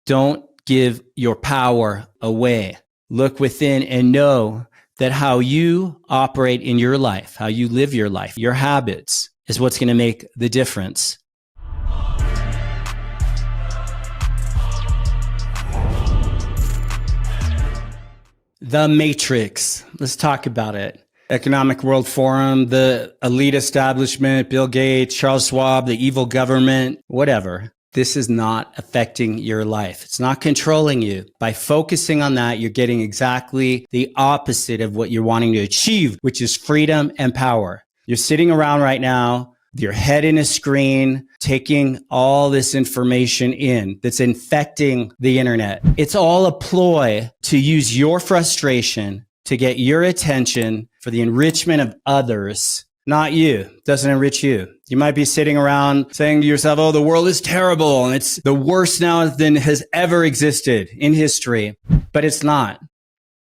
Don't give your power away. Look within and know that how you operate in your life, how you live your life, your habits is what's going to make the difference. The Matrix. Let's talk about it. Economic World Forum, the elite establishment, Bill Gates, Charles Schwab, the evil government, whatever. This is not affecting your life. It's not controlling you. By focusing on that, you're getting exactly the opposite of what you're wanting to achieve, which is freedom and power. You're sitting around right now, your head in a screen, taking all this information in that's infecting the internet. It's all a ploy to use your frustration to get your attention for the enrichment of others, not you. It doesn't enrich you. You might be sitting around saying to yourself, oh, the world is terrible and it's the worst now than has ever existed in history, but it's not.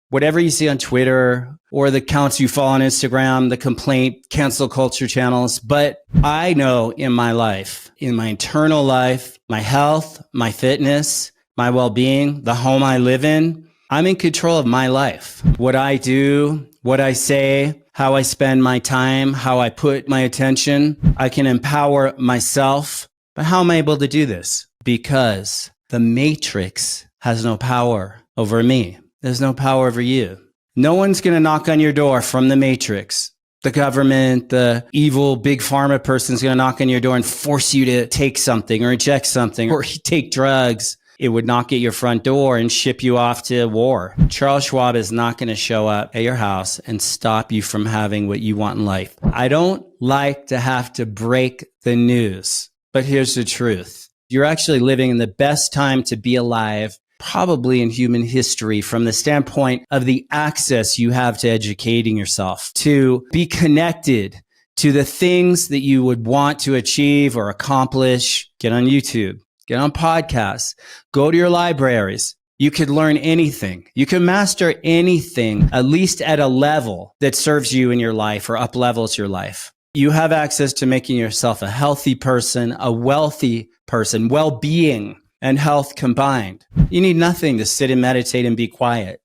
Whatever you see on Twitter or the accounts you follow on Instagram, the complaint, cancel culture channels. But I know in my life, in my internal life, my health, my fitness, my well-being, the home I live in, I'm in control of my life. What I do, what I say, how I spend my time, how I put my attention, I can empower myself. But how am I able to do this? Because the Matrix has no power over me. There's no power over you. No one's going to knock on your door from the Matrix. The government, the evil big pharma person's going to knock on your door and force you to take something or inject something or take drugs. It would knock at your front door and ship you off to war. Charles Schwab is not going to show up at your house and stop you from having what you want in life. I don't like to have to break the news, but here's the truth. You're actually living in the best time to be alive, probably in human history, from the standpoint of the access you have to educating yourself, to be connected to the things that you would want to achieve or accomplish. Get on YouTube, get on podcasts, go to your libraries. You could learn anything. You can master anything, at least at a level that serves you in your life or up levels your life. You have access to making yourself a healthy person, a wealthy person, well-being and health combined. You need nothing to sit and meditate and be quiet.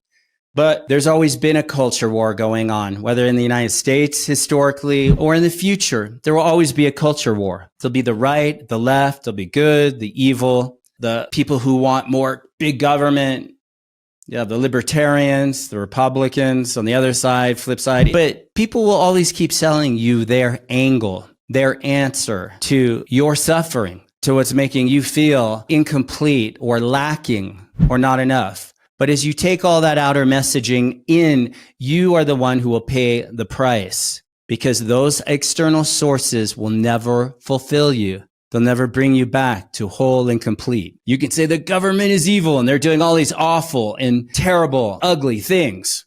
But there's always been a culture war going on, whether in the United States historically or in the future. There will always be a culture war. There'll be the right, the left, there'll be good, the evil, the people who want more big government. Yeah, the libertarians, the Republicans on the other side, flip side. But people will always keep selling you their angle, their answer to your suffering, to what's making you feel incomplete or lacking or not enough. But as you take all that outer messaging in, you are the one who will pay the price, because those external sources will never fulfill you. They'll never bring you back to whole and complete. You can say the government is evil and they're doing all these awful and terrible, ugly things.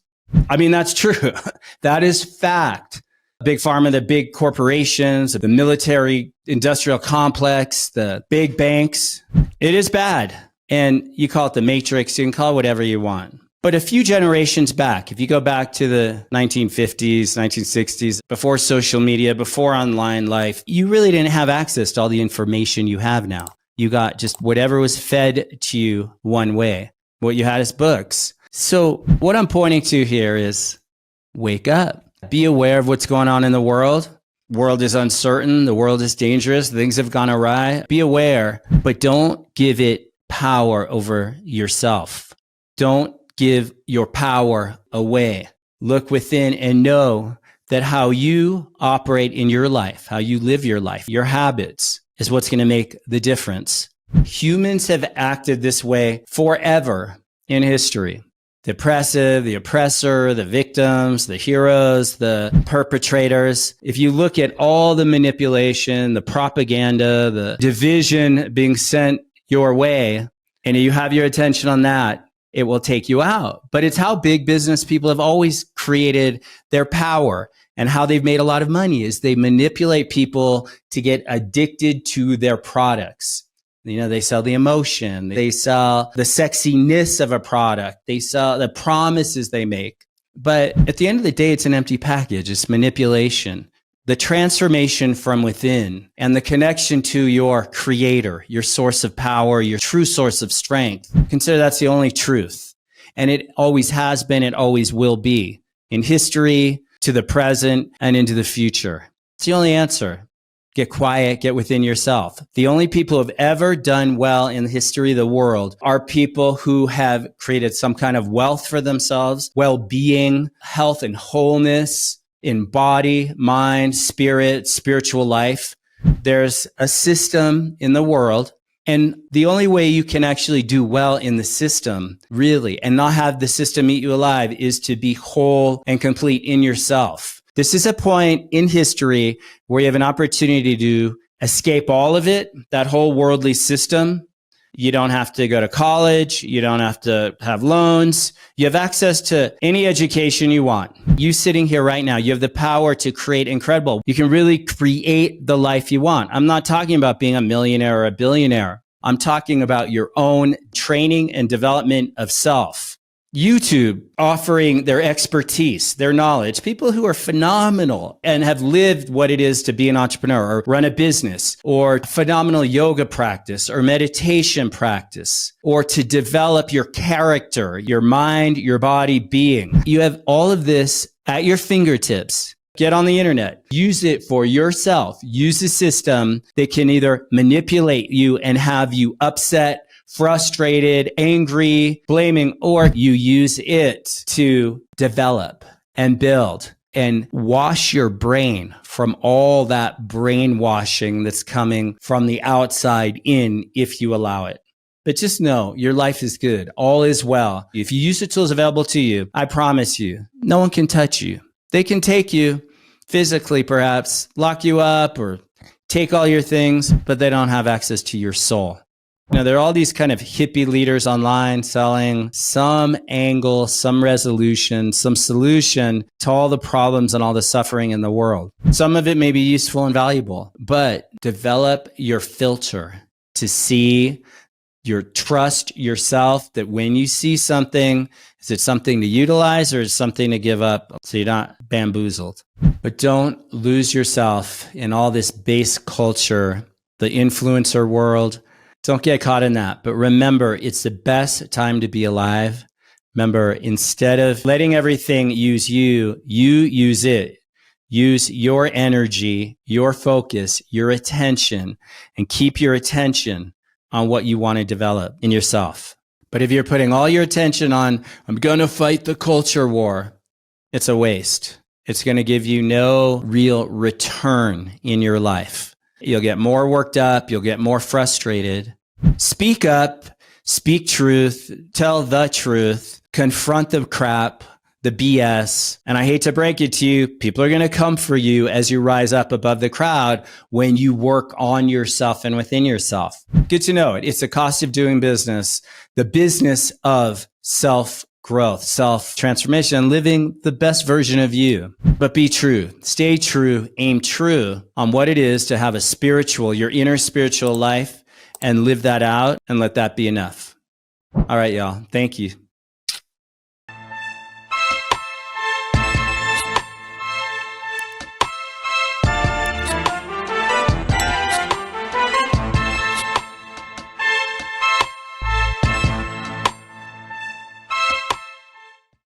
I mean, that's true. That is fact. Big pharma, the big corporations, the military industrial complex, the big banks. It is bad. And you call it the Matrix, you can call it whatever you want. But a few generations back, if you go back to the 1950s, 1960s, before social media, before online life, you really didn't have access to all the information you have now. You got just whatever was fed to you one way. What you had is books. So what I'm pointing to here is wake up. Be aware of what's going on in the world. The world is uncertain. The world is dangerous. Things have gone awry. Be aware, but don't give it power over yourself. Don't give your power away. Look within and know that how you operate in your life, how you live your life, your habits is what's going to make the difference. Humans have acted this way forever in history. The oppressive, the oppressor, the victims, the heroes, the perpetrators. If you look at all the manipulation, the propaganda, the division being sent your way, and you have your attention on that, it will take you out. But it's how big business people have always created their power, and how they've made a lot of money is they manipulate people to get addicted to their products. You know, they sell the emotion, they sell the sexiness of a product, they sell the promises they make. But at the end of the day, it's an empty package. It's manipulation. the transformation from within and the connection to your creator, your source of power, your true source of strength. Consider that's the only truth. And it always has been, it always will be in history, to the present, and into the future. It's the only answer. Get quiet, get within yourself. The only people who have ever done well in the history of the world are people who have created some kind of wealth for themselves, well-being, health and wholeness in body, mind, spirit, spiritual life. There's a system in the world, and the only way you can actually do well in the system, really, and not have the system eat you alive, is to be whole and complete in yourself. This is a point in history where you have an opportunity to escape all of it, that whole worldly system. You don't have to go to college. You don't have to have loans. You have access to any education you want. You sitting here right now, you have the power to create incredible. You can really create the life you want. I'm not talking about being a millionaire or a billionaire. I'm talking about your own training and development of self. YouTube offering their expertise, their knowledge, people who are phenomenal and have lived what it is to be an entrepreneur or run a business or phenomenal yoga practice or meditation practice or to develop your character, your mind, your body, being. You have all of this at your fingertips. Get on the internet, use it for yourself, use a system that can either manipulate you and have you upset, frustrated, angry, blaming, or you use it to develop and build and wash your brain from all that brainwashing that's coming from the outside in if you allow it. But just know your life is good. All is well. If you use the tools available to you, I promise you, no one can touch you. They can take you physically, perhaps, lock you up or take all your things, but they don't have access to your soul. Now, there are all these kind of hippie leaders online selling some angle, some resolution, some solution to all the problems and all the suffering in the world. Some of it may be useful and valuable, but develop your filter to see trust yourself that when you see something, is it something to utilize or is it something to give up so you're not bamboozled? But don't lose yourself in all this base culture, the influencer world. Don't get caught in that. But remember, it's the best time to be alive. Remember, instead of letting everything use you, you use it. Use your energy, your focus, your attention, and keep your attention on what you want to develop in yourself. But if you're putting all your attention on, I'm going to fight the culture war, it's a waste. It's going to give you no real return in your life. You'll get more worked up. You'll get more frustrated. Speak up, speak truth, tell the truth, confront the crap, the BS. And I hate to break it to you, people are going to come for you as you rise up above the crowd when you work on yourself and within yourself. Good to know it. It's the cost of doing business, the business of self-growth, self-transformation, living the best version of you. But be true, stay true, aim true on what it is to have a spiritual, your inner spiritual life, and live that out and let that be enough. All right, y'all. Thank you.